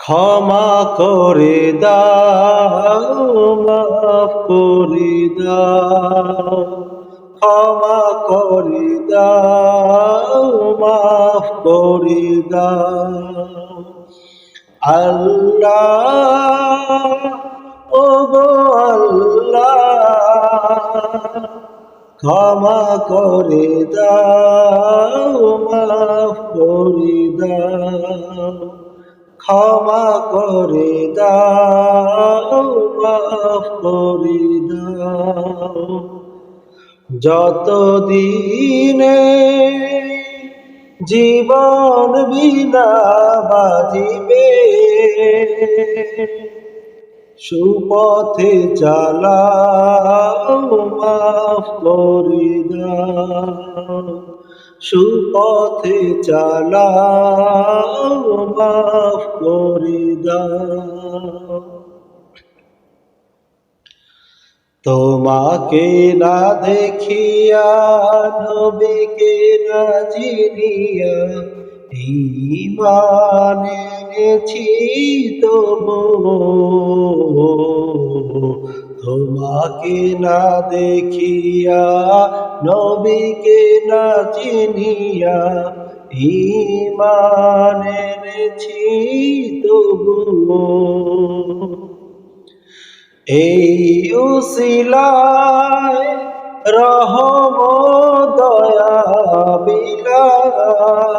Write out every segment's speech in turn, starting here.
ক্ষমা করে দাও, মাফ করে দাও, ক্ষমা করে দাও, মাফ করে দাও। আল্লাহ, ও গো আল্লাহ, ক্ষমা করে দাও, মাফ করে দাও, ক্ষমা করে দাও, মাফ করে দাও। যতদিনে জীবন বিনা বাজিবে, সুপথে চালাও, মাফ করে দাও, সুপথে চালাও, মাফ করে দাও। তোমাকে না দেখিয়া, নবীকে না চিনিয়া, ঈমান এনেছি তবু। তোমাকে না দেখিয়া, নবীকে না চিনিয়া, ঈমান এনেছি তবু। এই উসিলায় রহম দয়া বিলাও,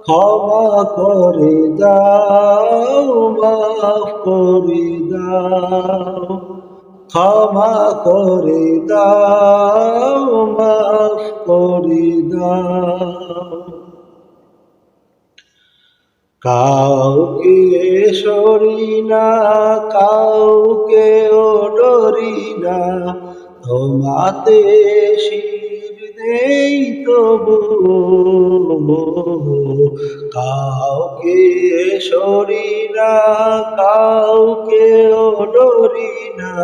ক্ষমা করে দাও, মাফ করে দাও, ক্ষমা করে দাও, মাফ করে দাও। কাউকে সরি না, কাউকে ডরি না, তোমাতে শির দেই তবু। কাউকে সরি না, কাউকে ডরি না,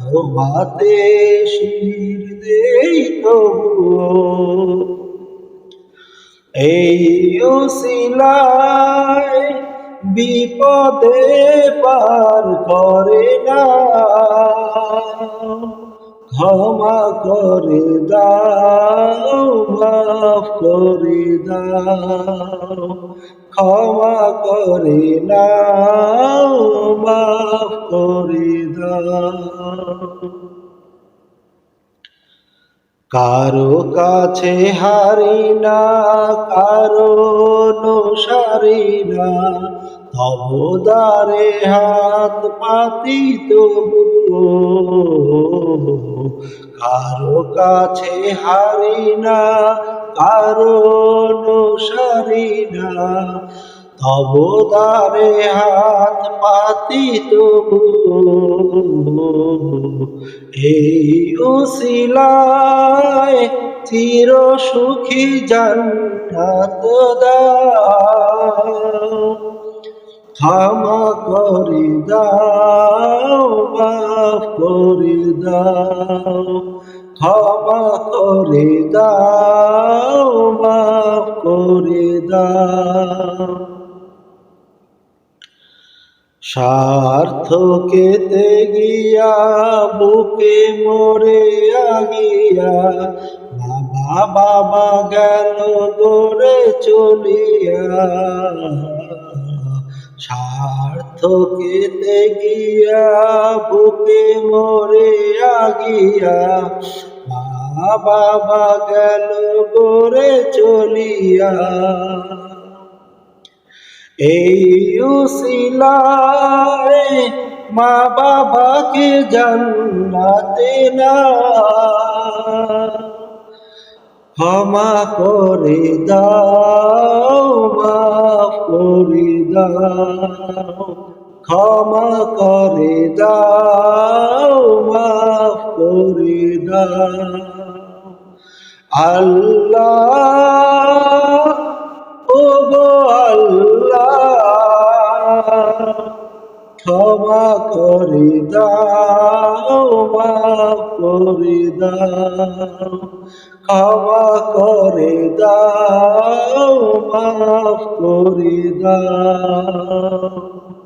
তোমাতে শির দেই তবু। এই উসিলায় বিপদে পার করে না, ক্ষমা করে দাও, মাফ করে দাও, ক্ষমা করে নাও, মাফ করে দাও। কারো কাছে হারি না, কারো অনুসারী না, তবদারে হাত পাতি তবু। কারো কাছে হারি না, কারো অনুসারী না, তবদারে হাত পাতি তবু। এই উসিলায় চির সুখী জান্নাত দাও, ক্ষমা করে দাও, মাফ করে দাও, ক্ষমা করে দাও, মাফ করে দাও। স্বার্থকেতে গিয়া বুকে মরে আগিয়া, বাবা বাবা গেল দূরে চলিয়া। স্বার্থকেতে গিয়া বুকে মরে আগিয়া, বাবা গেল দূরে চলিয়া। এই উসিলায় মা বাবাকে জান্নাতে নাও, ক্ষমা করে দাও, মাফ করে দাও, ক্ষমা করে দাও, মাফ করে দাও। আল্লাহ, ও গো আল্লাহ, ক্ষমা করে দাও, মাফ করে দাও, ক্ষমা করে দাও, মাফ করে দাও।